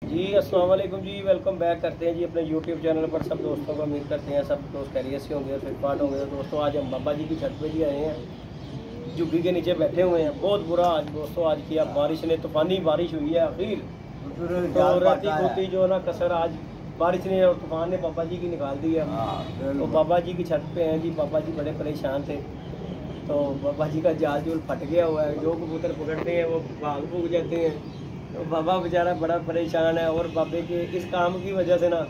जी अस्सलाम वालेकुम जी, welcome back करते हैं जी अपने यूट्यूब चैनल पर। सब दोस्तों को उम्मीद करते हैं सब दोस्त खैरियत से होंगे, फिट फाट होंगे। तो दोस्तों आज हम बाबा जी की छत पे जी आए हैं, झुग्गी के नीचे बैठे हुए हैं। बहुत बुरा आज दोस्तों आज किया, बारिश ने तूफानी बारिश हुई है आखिर। तो राती होती जो है ना कसर आज बारिश ने और तूफान ने बाबा जी की निकाल दी है। तो बाबा जी की छत पे हैं जी, बाबा जी बड़े परेशान थे। तो बाबा जी का जाल जूल फट गया हुआ है, जो कबूतर पकड़ते हैं वो भाग भूग जाते हैं। तो बाबा बेचारा बड़ा परेशान है। और बाबे के इस काम की वजह से ना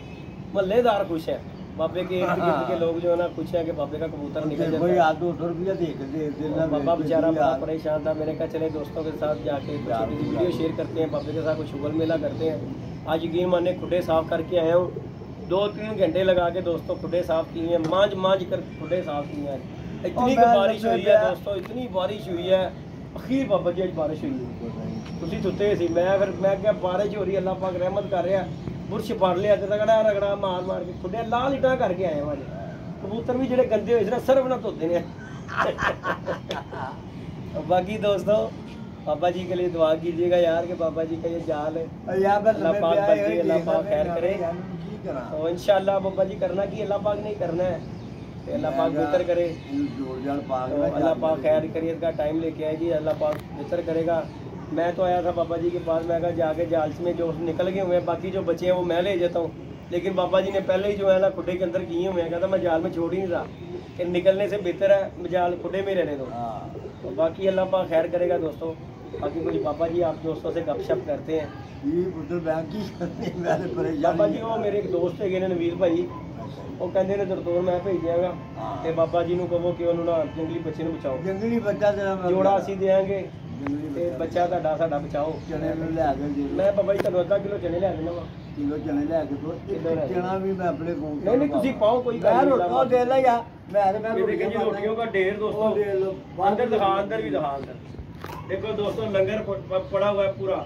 महल्लेदार खुश है, बाबे के इर्द गिर्द के लोग जो है ना खुश हैं कि बाबे का कबूतर निकल जाता है। बाबा बेचारा बड़ा परेशान था। मैंने कहा चले दोस्तों के साथ जाके छोटी सी वीडियो शेयर करते हैं, बाबे के साथ कोई शुगर मेला करते हैं। आज यकीन माने खुडे साफ करके आया हूँ, 2-3 घंटे लगा के दोस्तों खुडे साफ किए हैं, मांझ कर खुडे साफ किए हैं। इतनी बारिश हुई है दोस्तों, इतनी बारिश हुई है अखीर बाबा जी बारिश हुई है। तुसी सुते सी, मैं क्या बारिश हो रही है, अल्लाह पाक रहमत कर रहा है। बुरश फड़ लिया ते रगड़ा रगड़ा मार मार के खुडे लाल इटा करके आए हैं। कबूतर भी जेडे गंदे हुए ना सर्फ ना धोते ने। बाकी दोस्तों बाबा जी के लिए दुआ कीजिएगा यार कि बाबा जी का ये जाल है अल्लाह पाक बचे, अल्लाह पाक खैर करे। तो इंशाल्लाह बाबा जी करना कि अल्लाह पाक नहीं करना है, अल्लाह पाक बेहतर करे। तो अल्लाह पाक खैर करियत का टाइम लेके आए जी, अल्लाह पाक बेहतर करेगा। मैं तो आया था बाबा जी के पास, मैं कहा जाके जाल में जो निकल गए हुए हैं बाकी जो बचे हैं वो मैं ले जाता हूँ। लेकिन बाबा जी ने पहले ही जो है ना खुडे के अंदर किए हुए हैं, कहता मैं जाल में छोड़ ही नहीं रहा कि निकलने से बेहतर है जाल खुडे में रहने दो। तो बाकी अल्लाह पाक खैर करेगा दोस्तों। बाकी कुछ बाबा जी आप दोस्तों से गपशप करते हैं। बाबा जी वो मेरे एक दोस्त है नवीर भाई, वो कहते ने दरतोर मैं भेज देंगा ਤੇ ਬਾਬਾ ਜੀ ਨੂੰ ਕਹੋ ਕਿ ਉਹਨੂੰ ਨਾ ਜੰਗਲੀ ਬੱਚੇ ਨੂੰ ਬਚਾਓ, ਜੰਗਲੀ ਬੱਚਾ ਜੋੜਾ ਅਸੀਂ ਦੇਾਂਗੇ ਤੇ ਬੱਚਾ ਤੁਹਾਡਾ ਸਾਡਾ ਬਚਾਓ। ਚਨੇ ਨੂੰ ਲੈ ਕੇ ਮੈਂ ਬਾਬਾ ਜੀ ਤੁਹਾਨੂੰ ਅੱਧਾ ਕਿਲੋ ਚਨੇ ਲੈ ਦੇਣਾ ਵਾ, ਕਿਲੋ ਚਨੇ ਲੈ ਕੇ ਦੋ ਚਨਾ ਵੀ ਮੈਂ ਆਪਣੇ ਕੋਲ ਨਹੀਂ ਨਹੀਂ ਤੁਸੀਂ ਪਾਓ ਕੋਈ ਗੱਲ ਨਹੀਂ, ਉਹ ਦੇ ਲੈ ਯਾਰ मैं देखें जी रोटियों का ढेर दोस्तों, अंदर दिखा अंदर भी दिखा अंदर देखो दोस्तों लंगर पड़ा हुआ है पूरा।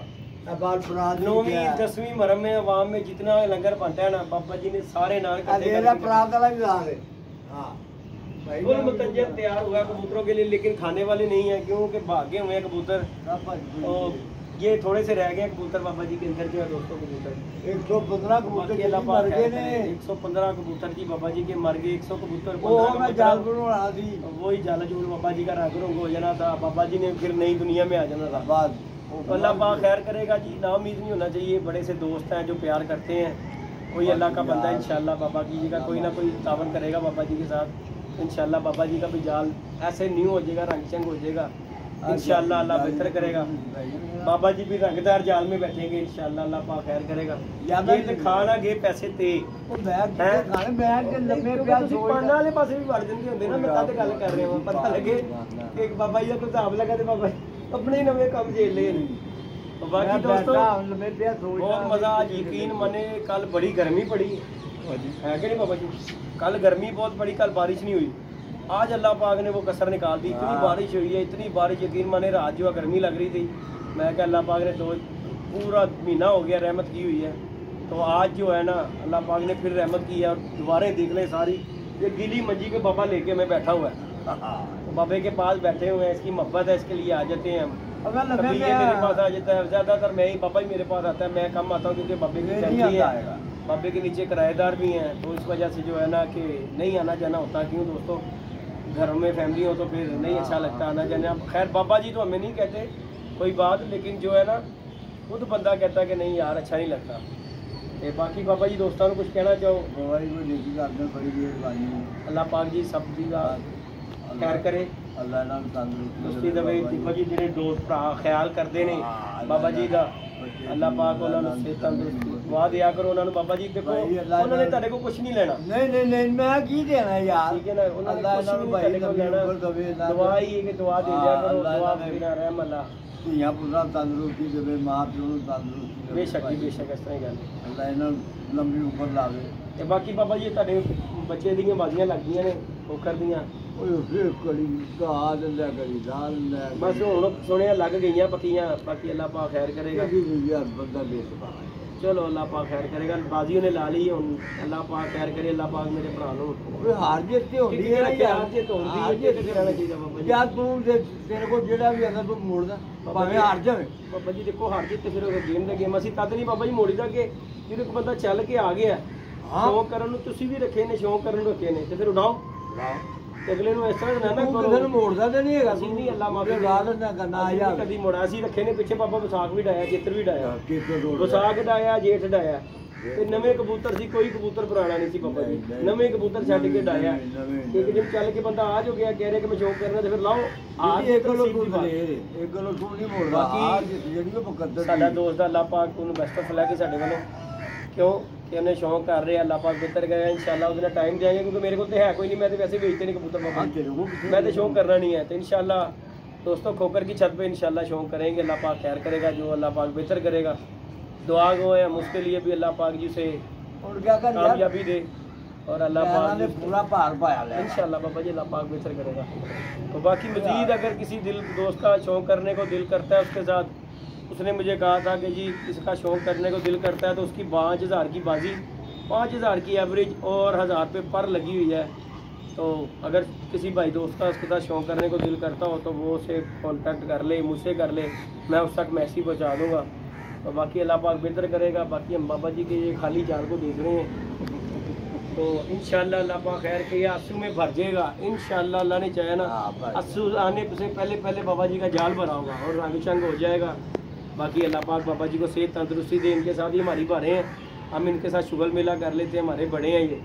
9वीं 10वीं मुहर्रम में अवाम में जितना लंगर बनता है ना बाबा जी ने सारे नान फुल मुतज्जर तैयार हुआ कबूतरों के लिए, लेकिन खाने वाले नहीं है क्योंकि भागे हुए हैं कबूतर। तो ये थोड़े से रह गए कबूतर बाबा जी के अंदर जो है दोस्तों कबूतर 115 कबूतर 115 कबूतर जी बाबा जी के मर गए। 100 कबूतर वही जाल जूल बाबा जी का रंग रंग हो जाना था, बाबा जी ने फिर नई दुनिया में आ जाना था। तो अल्लाह पाक खैर करेगा जी, ना उम्मीद नहीं होना चाहिए। बड़े से दोस्त हैं जो प्यार करते हैं, कोई अल्लाह का बंदा इंशाल्लाह बाबा कीजिएगा, कोई ना कोई तावन करेगा बाबा जी के साथ इंशाल्लाह। बाबा जी का भी जाल ऐसे न्यू हो जाएगा, रंग चंग हो जाएगा इंशाल्लाह, अल्लाह बेहतर करेगा। बाबा जी भी रंगदार जाल में बैठेंगे इंशाल्लाह, अल्लाह पाक खैर करेगा। ये खाना गए पैसे ते पाना वाले पासे भी बढ़ जाते होंगे ना, मैं कद गल कर रहा हूँ पता लगे कि बाबा जी का हिसाब लगा तो बाबा अपने ही नवे काम झेल ले। बाकी दोस्तों बहुत मजा आज यकीन मने, कल बड़ी गर्मी पड़ी है कि नहीं बाबा जी, कल गर्मी बहुत पड़ी, कल बारिश नहीं हुई। आज अल्लाह पाक ने वो कसर निकाल दी, इतनी बारिश हुई है, इतनी बारिश यकीन माने रात जो है गर्मी लग रही थी। मैं क्या अल्लाह पाक ने तो पूरा महीना हो गया रहमत की हुई है। तो आज जो है ना अल्लाह पाक ने फिर रहमत की है और दोबारा देख ले सारी ये गीली मंजी के बाबा लेके मैं बैठा हुआ है। तो बाबे के पास बैठे हुए हैं, इसकी मोहब्बत है, इसके लिए आ जाते हैं हम। कभी ये मेरे पास आ जाता है, ज़्यादातर मैं ही बाबा ही मेरे पास आता है, मैं कम आता हूँ क्योंकि बाबे की फैमिली है, बाबे के नीचे किराएदार भी हैं। तो इस वजह से जो है ना कि नहीं आना जाना होता। क्यों दोस्तों घर में फैमिली हो तो फिर नहीं अच्छा लगता आना जाना। खैर बाबा जी तो हमें नहीं कहते कोई बात, लेकिन जो है ना खुद बंदा कहता है कि नहीं यार अच्छा नहीं लगता। तो बाकी बाबा जी दोस्तों को कुछ कहना चाहो? अल्लाह पाक जी सब जी का खैर करे, तंदुरुस्ती दवे। देखो जी जिन्हें दोस्त भरा ख्याल करते हैं बाबा जी का, अल्लाह पाक उन्होंने तंदुरुस्ती दुआ दिया करो उन्होंने। बाबा जी देखो उन्होंने तेरे को कुछ नहीं लेना, नहीं मैं की देना यार, ठीक है ना, उन्होंने कुछ नहीं तेरे को लेना, दुआ ही है कि दुआ दे दिया करो, दुआ बिना रहम अल्लाह ਧੀਆਂ ਪੁੱਤਰਾਂ ਤੰਦਰੁਸਤੀ ਦੇਵੇ, ਮਾਂ ਪਿਓ ਨੂੰ ਤੰਦਰੁਸਤੀ ਦੇਵੇ। ਬੇਸ਼ੱਕ ਹੀ ਬੇਸ਼ੱਕ ਇਸ ਤਰ੍ਹਾਂ ਹੀ ਗੱਲ ਅੱਲਾ ਇਹਨਾਂ ਨੂੰ ਲੰਬੀ ਉਮਰ ਲਾਵੇ। ਤੇ ਬਾਕੀ ਬਾਬਾ ਜੀ ਤੁਹਾਡੇ ਬੱਚੇ ਦੀਆਂ ਬਾਜ਼ੀਆਂ ਲੱਗਦੀਆਂ ਨੇ ਖੋਖਰ ਦੀਆਂ, ਉਹ ਫਿਰ ਕੜੀ ਗਾ ਦਿੰਦਾ ਕੜੀ ਦਾਲ ਦਿੰਦਾ, ਬਸ ਹੁਣ ਸੁਣਿਆ ਲੱਗ ਗਈਆਂ ਪੱਕੀਆਂ। ਬਾਕੀ ਅੱਲਾ ਪਾਕ ਖੈਰ ਕਰੇਗਾ ਯਾਰ, ਬੰਦਾ ਬੇਸਬਾ। चलो अल्लाह पाक खैर करेगा, बाजी ने ला ली हूँ, अल्लाह पाक खैर करे। अल्लाह पाक मेरे भरा नु हार जीत होती है, हार जीत होती है, रहना चाहिए बाबा जी। यार तू तेरे को जेड़ा भी अगर तू मोड़दा ਭਾਵੇਂ ਹਾਰ ਜਾਵੇ ਬਾਬਾ ਜੀ ਦੇਖੋ ਹਾਰ ਜਿੱਤ ਫਿਰ ਗੇਮ ਦਾ ਗੇਮ ਅਸੀਂ ਤਦ ਨਹੀਂ ਬਾਬਾ ਜੀ ਮੋੜੀ ਦਾ ਕਿ ਜਦੋਂ ਇੱਕ ਬੰਦਾ ਚੱਲ ਕੇ ਆ ਗਿਆ ਸ਼ੌਂਕ ਕਰਨ ਨੂੰ ਤੁਸੀਂ ਵੀ ਰੱਖੇ ਨੇ ਸ਼ੌਂਕ ਕਰਨ ਨੂੰ ਰੱਖੇ ਨੇ ਤੇ ਫਿਰ ਉਡਾਓ ਤੇ ਅਗਲੇ ਨੂੰ ਇਸ ਤਰ੍ਹਾਂ ਨਾ ਕਰੋ ਕਿਸੇ ਨੂੰ ਮੋੜਦਾ ਤੇ ਨਹੀਂ ਹੈਗਾ ਅਸੀਂ ਨਹੀਂ ਅੱਲਾ ਮਾਫੀ ਲਾ ਲੈਂਦਾ ਕਰਨਾ ਆ ਯਾਰ ਕਦੀ ਮੋੜਾ ਸੀ ਰੱਖੇ ਨੇ ਪਿੱਛੇ ਬਾਬਾ ਵਿਸਾਖ ਵੀ ਡਾਇਆ ਚਿੱਤਰ ਵੀ ਡਾਇਆ ਵਿਸਾਖ ਡਾਇਆ ਜੇਠ ਡਾਇਆ ਤੇ ਨਵੇਂ ਕਬੂਤਰ ਸੀ ਕੋਈ ਕਬੂਤਰ ਪੁਰਾਣਾ ਨਹੀਂ ਸੀ ਬਾਬਾ ਜੀ ਨਵੇਂ ਕਬੂਤਰ ਛੱਡ ਕੇ ਡਾਇਆ ਇੱਕ ਦਿਨ ਚੱਲ ਕੇ ਬੰਦਾ ਆ ਜੋ ਗਿਆ ਕਹਿ ਰਿਹਾ ਕਿ ਮੈਂ ਸ਼ੌਂਕ ਕਰਨਾ ਤੇ ਫਿਰ ਲਾਓ ਆ ਇੱਕ ਗੱਲੋਂ ਤੂੰ ਨਹੀਂ ਮੋੜਦਾ ਬਾਕੀ ਜਿਹੜੀ ਉਹ ਮੁਕੱਦਰ ਸਾਡਾ ਦੋਸਤ ਦਾ ਅੱਲਾਹ ਪਾਕ ਉਹਨੂੰ ਬੈਸਟ ਆਫ ਲੈ ਕੇ ਸਾਡੇ ਵੱਲੋਂ ਕਿਉਂ ਕਿ ਉਹਨੇ ਸ਼ੌਂਕ ਕਰ ਰਿਹਾ ਅੱਲਾਹ ਪਾਕ ਬਿਹਤਰ ਕਰੇ ਇਨਸ਼ਾਅੱਲਾ ਉਹਦੇ ਨਾਲ ਟਾਈਮ ਦੇਾਂਗੇ ਕਿਉਂਕਿ ਮੇਰੇ ਕੋਲ ਤੇ ਹੈ ਕੋਈ ਨਹੀਂ मैं तो वैसे बेचते नहीं कबूतर बाबा मैं तो शौक करना नहीं है तो इंशाल्लाह दोस्तों खोकर की छत पे इंशाल्लाह शौक करेंगे अल्लाह पाक खैर करेगा जो अल्लाह पाक बेहतर करेगा दुआ गो है हम उसके लिए भी अल्लाह पाक जी से कामयाबी दे और अल्लाह पाक ने पूरा भार पाया इंशाल्लाह बाबा जी अल्लाह पाक बेहतर करेगा तो बाकी मजीद अगर किसी दिल दोस्त का शौक करने को दिल करता है उसके साथ उसने मुझे कहा था कि जी इसका शौक करने को दिल करता है तो उसकी 5000 की बाजी 5000 की एवरेज और 1000 रुपये पर लगी हुई है तो अगर किसी भाई दोस्त का उसके साथ शौक करने को दिल करता हो तो वो उसे कांटेक्ट कर ले मुझसे कर ले मैं उस तक मैसेज पहुँचा दूँगा तो बाकी अल्लाह पाक बेहतर करेगा बाकी हम बाबा जी के ये खाली जाल को देख रहे हैं तो इंशाल्लाह अल्लाह पाक खैर के ये आंसू में भर जाएगा इंशाल्लाह अल्लाह ने चाहे ना आंसू आने से पहले बाबा जी का जाल भरा होगा और रंग शंग हो जाएगा बाकी अल्लाह पाक बाबा जी को सेहत तंदुरुस्ती दे इनके साथ ही हमारी बड़े हैं हम इनके साथ शुगल मेला कर लेते हैं हमारे बड़े हैं ये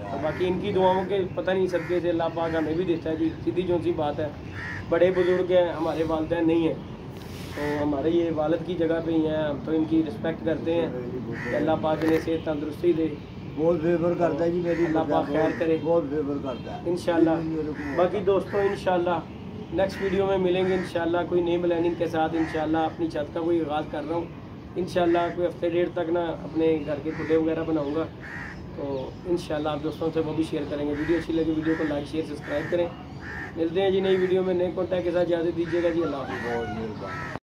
तो बाकी इनकी दुआओं के पता नहीं सबके से अल्लाह पाक हमें भी देता है जी सीधी जो सी बात है बड़े बुजुर्ग हैं हमारे वालिदैन नहीं हैं तो हमारे ये वालिद की जगह पे ही हैं हम तो इनकी रिस्पेक्ट करते हैं कि अल्लाह पाक इन्हें सेहत तंदुरुस्ती दे बहुत फेवर करता है जी मेरी अल्लाह पाक खैर करे बहुत फेवर करता है इंशाल्लाह बाकी दोस्तों इंशाल्लाह नेक्स्ट वीडियो में मिलेंगे इंशाल्लाह कोई नई प्लानिंग के साथ इंशाल्लाह अपनी छत का कोई आगाज़ कर रहा हूँ इंशाल्लाह कोई हफ्ते डेढ़ तक ना अपने घर के खुले वगैरह बनाऊँगा तो इंशाल्लाह आप दोस्तों से वो भी शेयर करेंगे वीडियो अच्छी लगे वीडियो को लाइक शेयर सब्सक्राइब करें मिलते हैं जी नई वीडियो में नए कॉन्टैक्ट के साथ इजाज़त दीजिएगा जी अल्लाह हाफ़िज़।